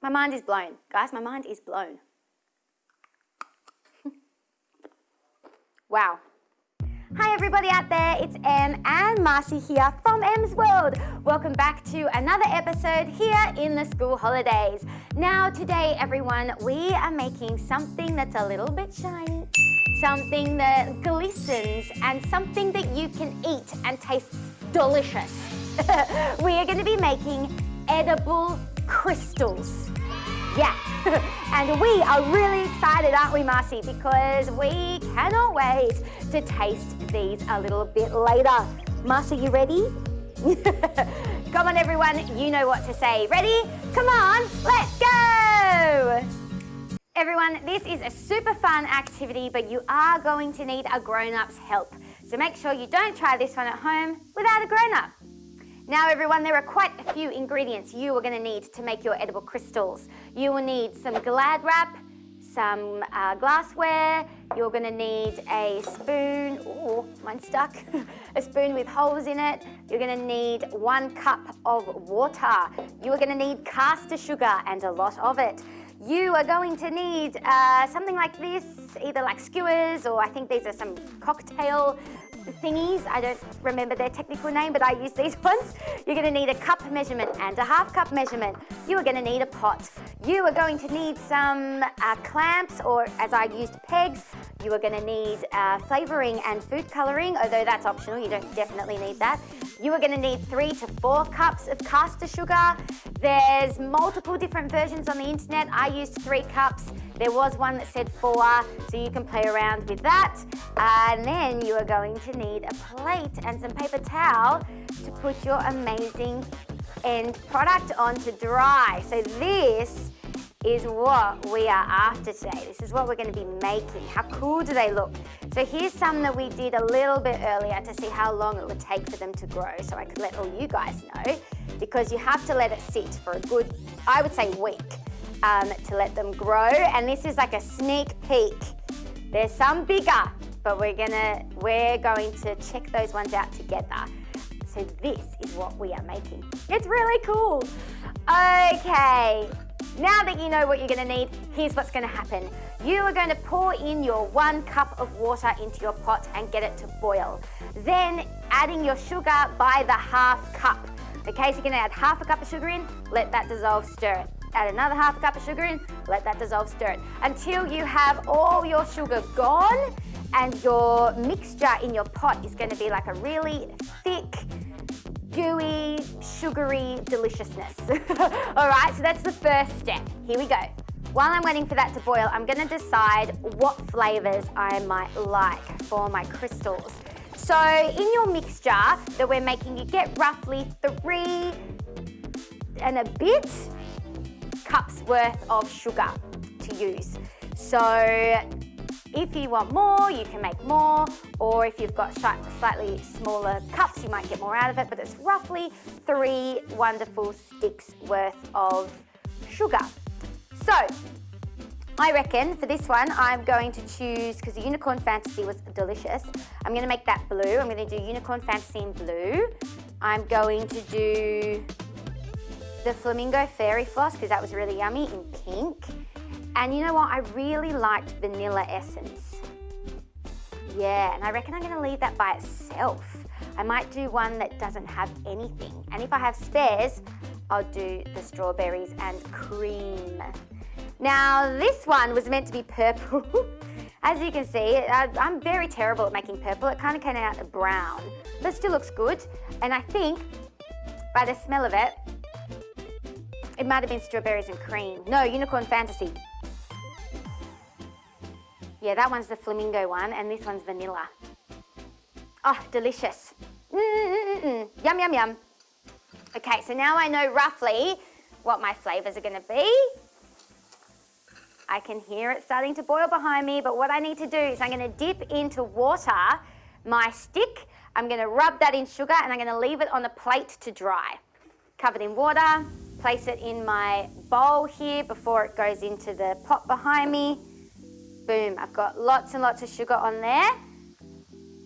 My mind is blown. Guys, my mind is blown. Wow. Hi everybody out there, it's Em and Marcy here from Em's World. Welcome back to another episode here in the school holidays. Now today everyone, we are making something that's a little bit shiny, something that glistens, and something that you can eat and tastes delicious. We are going to be making edible crystals. Yeah, and we are really excited, aren't we, Marcy? Because we cannot wait to taste these a little bit later. Marcy, you ready? Come on, everyone, you know what to say. Ready? Come on, let's go! Everyone, this is a super fun activity, but you are going to need a grown-up's help. So make sure you don't try this one at home without a grown-up. Now everyone, there are quite a few ingredients you are going to need to make your edible crystals. You will need some Glad wrap, some glassware, you're going to need a spoon, oh, mine's stuck, a spoon with holes in it. You're going to need 1 cup of water. You are going to need caster sugar and a lot of it. You are going to need something like this, either like skewers, or I think these are some cocktail thingies. I don't remember their technical name, but I use these ones. You're going to need a cup measurement and a half cup measurement. You are going to need a pot. You are going to need some clamps, or as I used, pegs. You are going to need flavouring and food colouring, although that's optional. You don't definitely need that. You are going to need 3 to 4 cups of caster sugar. There's multiple different versions on the internet. I used 3 cups. There was one that said 4, so you can play around with that. And then you are going to need a plate and some paper towel to put your amazing end product on to dry. So this is what we are after today. This is what we're going to be making. How cool do they look? So here's some that we did a little bit earlier to see how long it would take for them to grow, so I could let all you guys know, because you have to let it sit for a good, I would say, week to let them grow. And this is like a sneak peek. There's some bigger, but we're going to check those ones out together. So this is what we are making. It's really cool. Okay. Now that you know what you're going to need, here's what's going to happen. You are going to pour in your 1 cup of water into your pot and get it to boil. Then adding your sugar by the half cup. Okay, so you're going to add half a cup of sugar in, let that dissolve, stir it. Add another half a cup of sugar in, let that dissolve, stir it. Until you have all your sugar gone and your mixture in your pot is going to be like a really thick, gooey, sugary deliciousness. All right, so that's the first step. Here we go. While I'm waiting for that to boil, I'm going to decide what flavours I might like for my crystals. So in your mixture that we're making, you get roughly 3 and a bit cups worth of sugar to use. So if you want more, you can make more, or if you've got slightly smaller cups, you might get more out of it, but it's roughly 3 wonderful sticks worth of sugar. So I reckon for this one, I'm going to choose, because the Unicorn Fantasy was delicious, I'm going to make that blue. I'm going to do Unicorn Fantasy in blue. I'm going to do the Flamingo Fairy Floss, because that was really yummy, in pink. And you know what? I really liked Vanilla Essence. Yeah, and I reckon I'm going to leave that by itself. I might do one that doesn't have anything. And if I have spares, I'll do the Strawberries and Cream. Now, this one was meant to be purple. As you can see, I'm very terrible at making purple. It kind of came out brown, but it still looks good. And I think, by the smell of it, it might have been Strawberries and Cream. No, Unicorn Fantasy. Yeah, that one's the flamingo one, and this one's vanilla. Oh, delicious. Yum, yum, yum. Okay, so now I know roughly what my flavours are going to be. I can hear it starting to boil behind me, but what I need to do is I'm going to dip into water my stick. I'm going to rub that in sugar, and I'm going to leave it on a plate to dry. Covered in water, place it in my bowl here before it goes into the pot behind me. Boom, I've got lots and lots of sugar on there.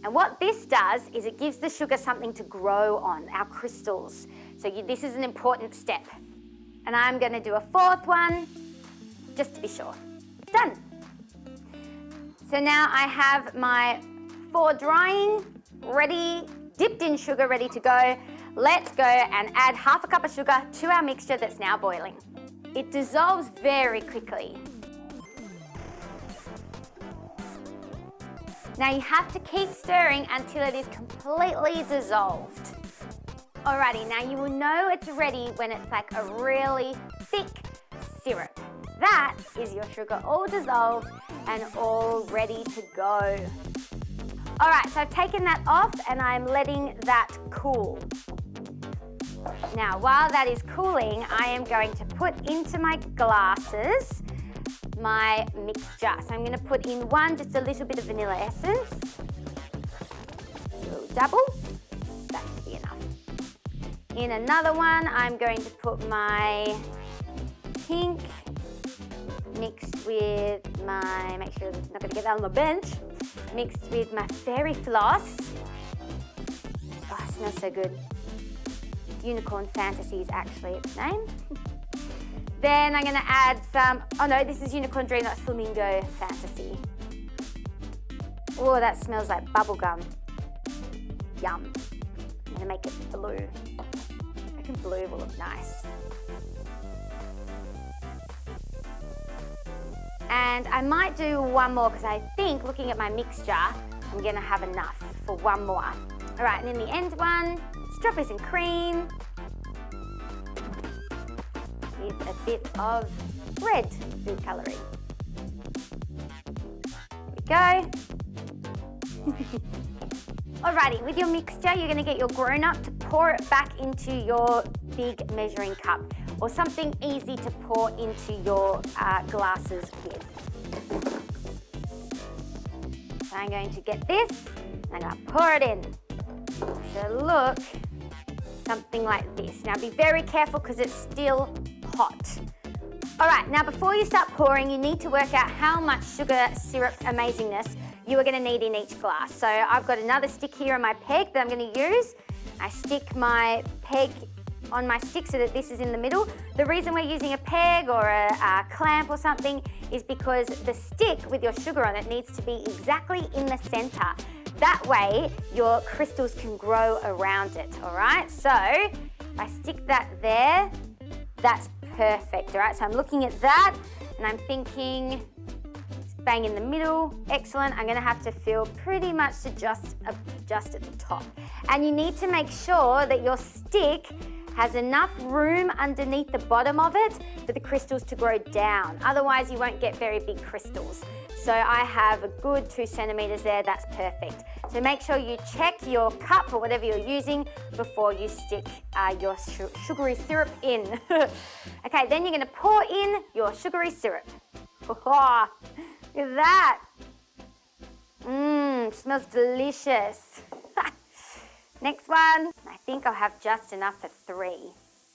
And what this does is it gives the sugar something to grow on, our crystals. So this is an important step. And I'm going to do a fourth one, just to be sure. Done. So now I have my 4 drying, ready, dipped in sugar, ready to go. Let's go and add half a cup of sugar to our mixture that's now boiling. It dissolves very quickly. Now you have to keep stirring until it is completely dissolved. Alrighty, now you will know it's ready when it's like a really thick syrup. That is your sugar all dissolved and all ready to go. Alright, so I've taken that off and I'm letting that cool. Now, while that is cooling, I am going to put into my glasses my mixture. So I'm going to put in one, just a little bit of vanilla essence. A little dabble. That should be enough. In another one, I'm going to put my pink mixed with my, make sure I'm not going to get that on the bench, mixed with my fairy floss. Oh, it smells so good. Unicorn Fantasy is actually its name. Then I'm going to add some, oh no, this is Unicorn Dream, that's Flamingo Fantasy. Oh, that smells like bubblegum. Yum. I'm going to make it blue. I reckon blue will look nice. And I might do one more because I think, looking at my mixture, I'm going to have enough for one more. All right, and in the end one, strawberries and cream. With a bit of red food colouring. There we go. Alrighty, with your mixture, you're going to get your grown-up to pour it back into your big measuring cup, or something easy to pour into your glasses with. So I'm going to get this, and I'm going to pour it in. So look, something like this. Now be very careful because it's still hot. All right, now before you start pouring, you need to work out how much sugar syrup amazingness you are going to need in each glass. So I've got another stick here on my peg that I'm going to use. I stick my peg on my stick so that this is in the middle. The reason we're using a peg or a clamp or something is because the stick with your sugar on it needs to be exactly in the center. That way your crystals can grow around it, all right? So if I stick that there, that's perfect, all right? So I'm looking at that and I'm thinking, it's bang in the middle, excellent. I'm gonna have to fill pretty much to just at the top. And you need to make sure that your stick has enough room underneath the bottom of it for the crystals to grow down. Otherwise, you won't get very big crystals. So I have a good 2 centimeters there, that's perfect. So make sure you check your cup or whatever you're using before you stick your sugary syrup in. Okay, then you're gonna pour in your sugary syrup. Oh, look at that. Smells delicious. Next one, I think I'll have just enough for 3.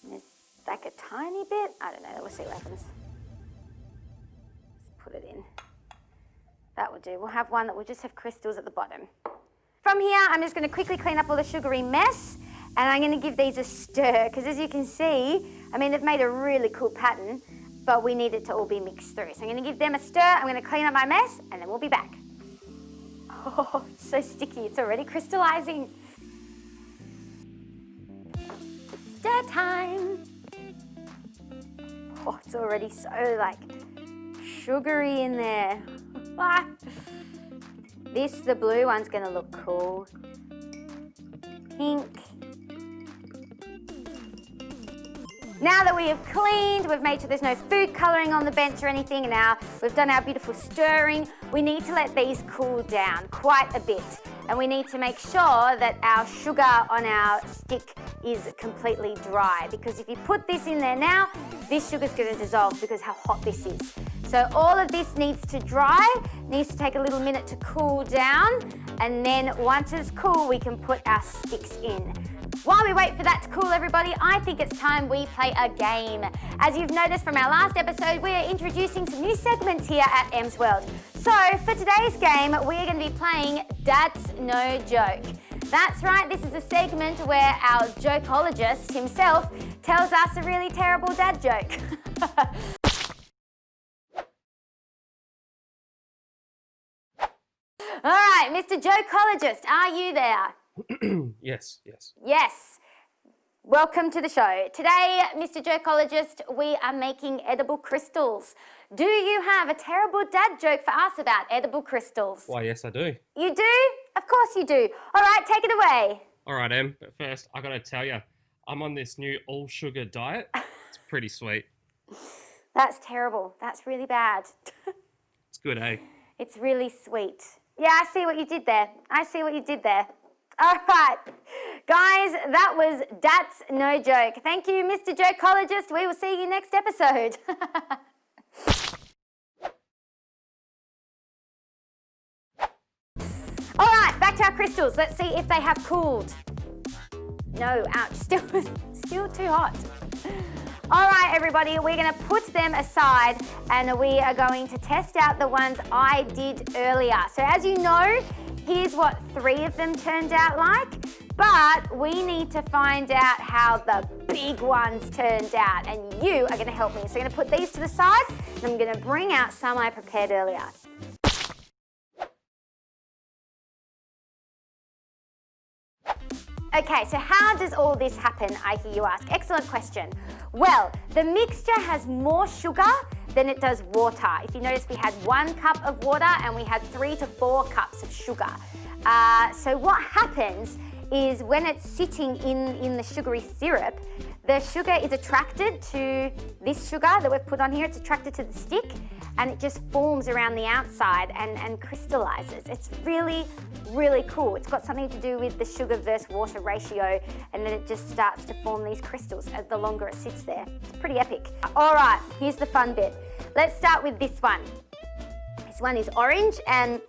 There's like a tiny bit, I don't know, we'll see what happens. Let's put it in. That will do. We'll have one that will just have crystals at the bottom. From here, I'm just going to quickly clean up all the sugary mess, and I'm going to give these a stir, because as you can see, I mean, they've made a really cool pattern, but we need it to all be mixed through. So I'm going to give them a stir, I'm going to clean up my mess, and then we'll be back. Oh, it's so sticky, it's already crystallizing. Stir time. Oh, it's already so like sugary in there. The blue one's gonna look cool. Pink. Now that we have cleaned, we've made sure there's no food colouring on the bench or anything, and now we've done our beautiful stirring, we need to let these cool down quite a bit. And we need to make sure that our sugar on our stick is completely dry, because if you put this in there now, this sugar's going to dissolve because how hot this is. So all of this needs to dry, needs to take a little minute to cool down, and then once it's cool, we can put our sticks in. While we wait for that to cool, everybody, I think it's time we play a game. As you've noticed from our last episode, we are introducing some new segments here at Em's World. So for today's game, we are going to be playing That's No Joke. That's right, this is a segment where our jokeologist himself tells us a really terrible dad joke. All right, Mr. Jokeologist, are you there? Yes. Yes. Welcome to the show. Today, Mr. Jokeologist, we are making edible crystals. Do you have a terrible dad joke for us about edible crystals? Why, yes, I do. You do? Of course you do. All right, take it away. All right, Em, but first, I gotta tell you, I'm on this new all-sugar diet. It's pretty sweet. That's terrible. That's really bad. It's good, eh? It's really sweet. Yeah, I see what you did there. All right, guys, that was That's No Joke. Thank you, Mr. Jokeologist. We will see you next episode. All right, back to our crystals. Let's see if they have cooled. No, ouch, still too hot. All right, everybody, we're going to put them aside and we are going to test out the ones I did earlier. So as you know, here's what 3 of them turned out like, but we need to find out how the big ones turned out, and you are going to help me. So I'm going to put these to the side and I'm going to bring out some I prepared earlier. Okay, so how does all this happen, I hear you ask? Excellent question. Well, the mixture has more sugar than it does water. If you notice, we had 1 cup of water and we had 3 to 4 cups of sugar. So what happens is when it's sitting in the sugary syrup, the sugar is attracted to this sugar that we've put on here. It's attracted to the stick and it just forms around the outside and crystallizes. It's really, really cool. It's got something to do with the sugar versus water ratio, and then it just starts to form these crystals the longer it sits there. It's pretty epic. All right, here's the fun bit. Let's start with this one. This one is orange and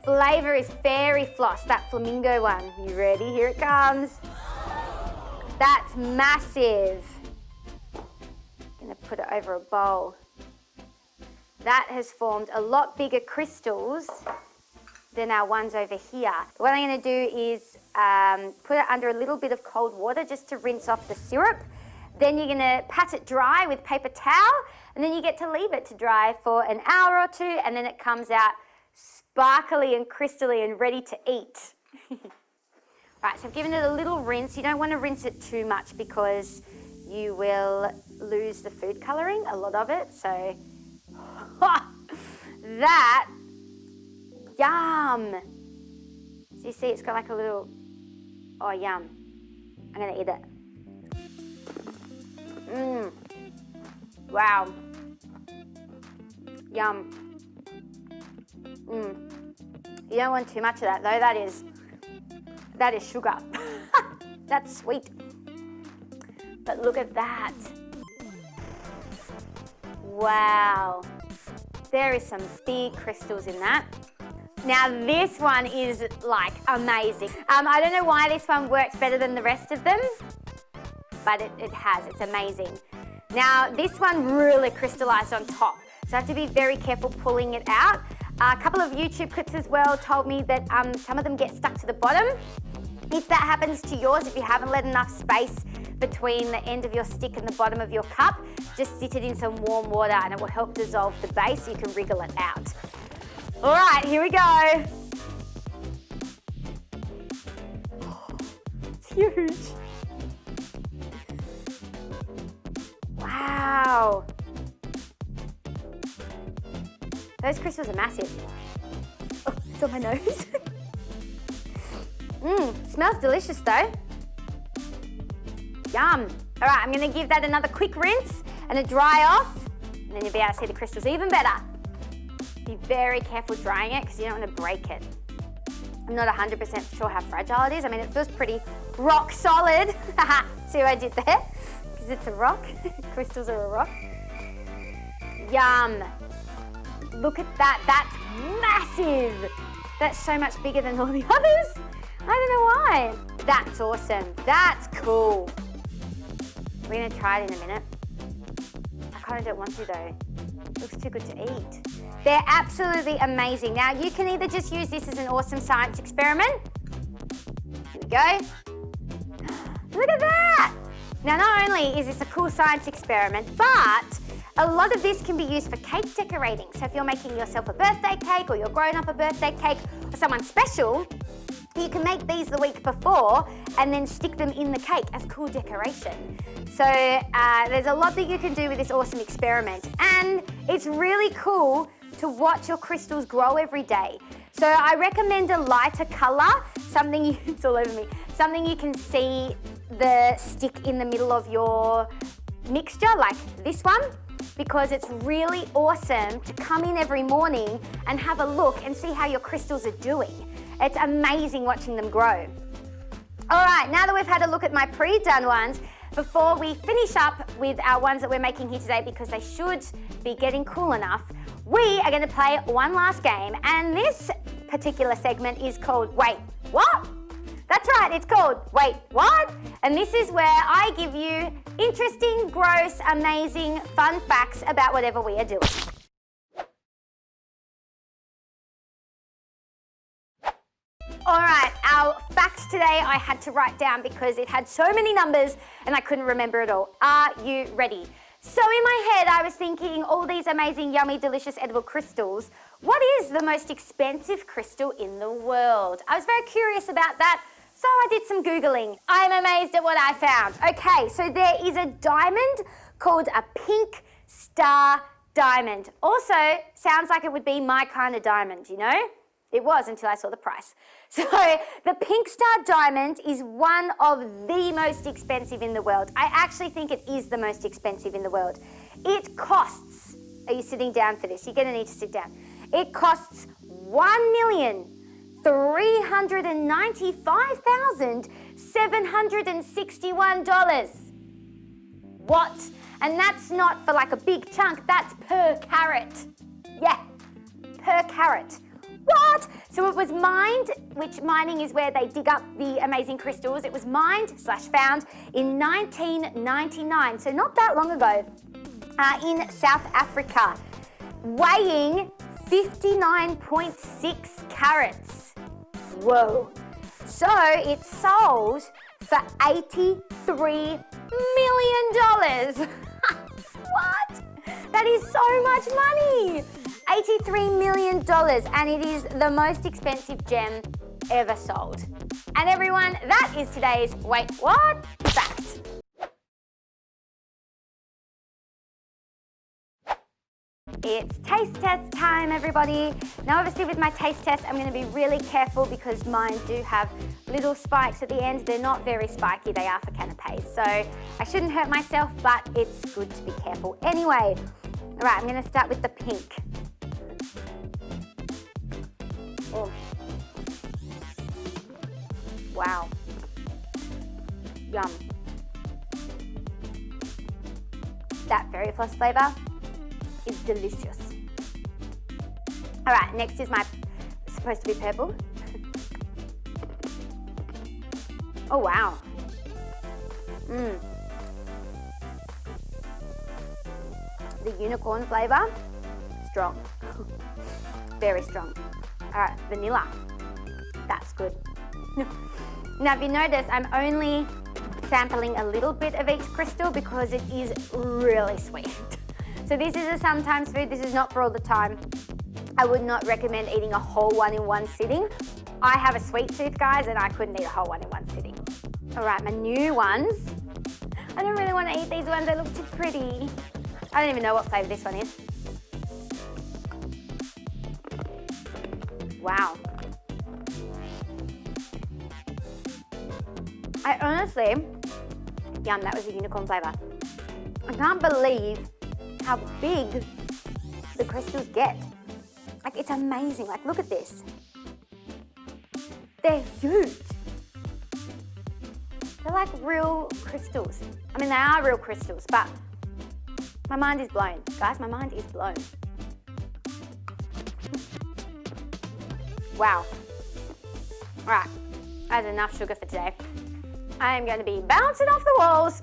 flavour is fairy floss, that flamingo one. You ready? Here it comes. That's massive. I'm gonna put it over a bowl. That has formed a lot bigger crystals than our ones over here. What I'm gonna do is put it under a little bit of cold water just to rinse off the syrup. Then you're gonna pat it dry with paper towel, and then you get to leave it to dry for an hour or 2, and then it comes out sparkly and crystally and ready to eat. Right, so I've given it a little rinse. You don't want to rinse it too much because you will lose the food colouring, a lot of it. So, that, yum. So you see it's got like a little, oh yum. I'm going to eat it. Wow. Yum. You don't want too much of that though. That is sugar. That's sweet. But look at that. Wow. There is some big crystals in that. Now this one is like amazing. I don't know why this one works better than the rest of them, but it has. It's amazing. Now this one really crystallized on top, so I have to be very careful pulling it out. A couple of YouTube clips as well told me that some of them get stuck to the bottom. If that happens to yours, if you haven't let enough space between the end of your stick and the bottom of your cup, just sit it in some warm water and it will help dissolve the base so you can wriggle it out. All right, here we go. It's huge. Wow. Those crystals are massive. Oh, it's on my nose. Smells delicious though. Yum. All right, I'm gonna give that another quick rinse and a dry off, and then you'll be able to see the crystals even better. Be very careful drying it because you don't want to break it. I'm not 100% sure how fragile it is. I mean, it feels pretty rock solid. See what I did there? Because it's a rock. Crystals are a rock. Yum. Look at that. That's massive. That's so much bigger than all the others. I don't know why. That's awesome. That's cool. We're going to try it in a minute. I kind of don't want to though. It looks too good to eat. They're absolutely amazing. Now, you can either just use this as an awesome science experiment, we go. Look at that! Now, not only is this a cool science experiment, but a lot of this can be used for cake decorating. So if you're making yourself a birthday cake or you're growing up a birthday cake or someone special, you can make these the week before and then stick them in the cake as cool decoration. So there's a lot that you can do with this awesome experiment, and it's really cool to watch your crystals grow every day. So I recommend a lighter color, something it's all over me, something you can see the stick in the middle of your mixture, like this one, because it's really awesome to come in every morning and have a look and see how your crystals are doing. It's amazing watching them grow. All right, now that we've had a look at my pre-done ones, before we finish up with our ones that we're making here today, because they should be getting cool enough, we are going to play one last game, and this particular segment is called Wait, What? That's right, it's called Wait, What? And this is where I give you interesting, gross, amazing, fun facts about whatever we are doing. All right, our fact today I had to write down because it had so many numbers and I couldn't remember it all. Are you ready? So in my head, I was thinking all these amazing, yummy, delicious edible crystals. What is the most expensive crystal in the world? I was very curious about that, so I did some Googling. I'm amazed at what I found. Okay, so there is a diamond called a pink star diamond. Also, sounds like it would be my kind of diamond, you know? It was until I saw the price. So the pink star diamond is one of the most expensive in the world. I actually think it is the most expensive in the world. It costs, are you sitting down for this? You're gonna need to sit down. It costs $1,395,761. What? And that's not for like a big chunk, that's per carat. Yeah, per carat. What? So it was mined, which mining is where they dig up the amazing crystals. It was mined/found in 1999, so not that long ago, in South Africa, weighing 59.6 carats. Whoa. So it sold for $83 million. What? That is so much money. $83 million, and it is the most expensive gem ever sold. And everyone, that is today's Wait, What? Fact. It's taste test time, everybody. Now, obviously with my taste test, I'm going to be really careful because mine do have little spikes at the end. They're not very spiky, they are for canapes. So I shouldn't hurt myself, but it's good to be careful. Anyway, all right, I'm going to start with the pink. Oh. Wow. Yum. That berry floss flavour is delicious. All right, next is my, supposed to be purple. Oh, wow. The unicorn flavour, strong. Very strong. All right, vanilla. That's good. Now, if you notice, I'm only sampling a little bit of each crystal because it is really sweet. So this is a sometimes food. This is not for all the time. I would not recommend eating a whole one in one sitting. I have a sweet tooth, guys, and I couldn't eat a whole one in one sitting. All right, my new ones. I don't really want to eat these ones. They look too pretty. I don't even know what flavour this one is. Wow. I honestly, yum, that was a unicorn flavour. I can't believe how big the crystals get. Like, it's amazing. Like, look at this. They're huge. They're like real crystals. I mean, they are real crystals, but my mind is blown. Guys, my mind is blown. Wow. All right, that's enough sugar for today. I am going to be bouncing off the walls.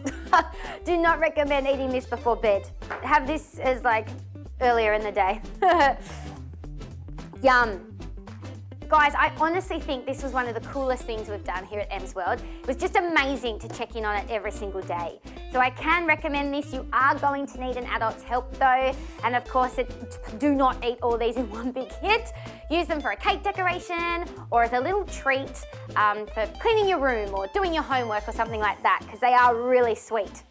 Do not recommend eating this before bed. Have this as like earlier in the day. Yum. guys, I honestly think this was one of the coolest things we've done here at Em's World. It was just amazing to check in on it every single day. So I can recommend this. You are going to need an adult's help though. And of course, do not eat all these in one big hit. Use them for a cake decoration or as a little treat for cleaning your room or doing your homework or something like that, because they are really sweet.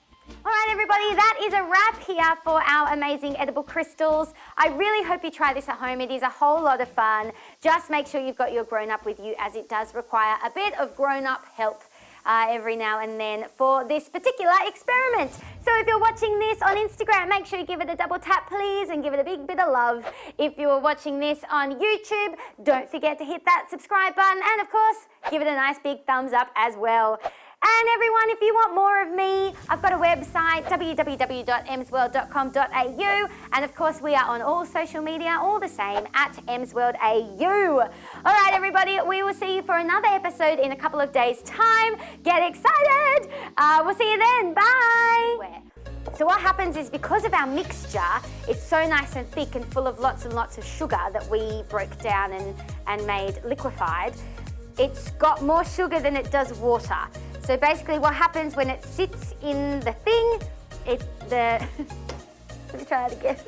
All right, everybody, that is a wrap here for our amazing edible crystals. I really hope you try this at home. It is a whole lot of fun. Just make sure you've got your grown-up with you, as it does require a bit of grown-up help every now and then for this particular experiment. So if you're watching this on Instagram, make sure you give it a double tap, please, and give it a big bit of love. If you're watching this on YouTube, don't forget to hit that subscribe button, and of course, give it a nice big thumbs up as well. And everyone, if you want more of me, I've got a website, www.emsworld.com.au, and of course we are on all social media, all the same, at emsworldau. All right, everybody, we will see you for another episode in a couple of days' time. Get excited! We'll see you then. Bye! So what happens is, because of our mixture, it's so nice and thick and full of lots and lots of sugar that we broke down and made liquefied. It's got more sugar than it does water. So basically what happens when it sits in the thing, let me try it again.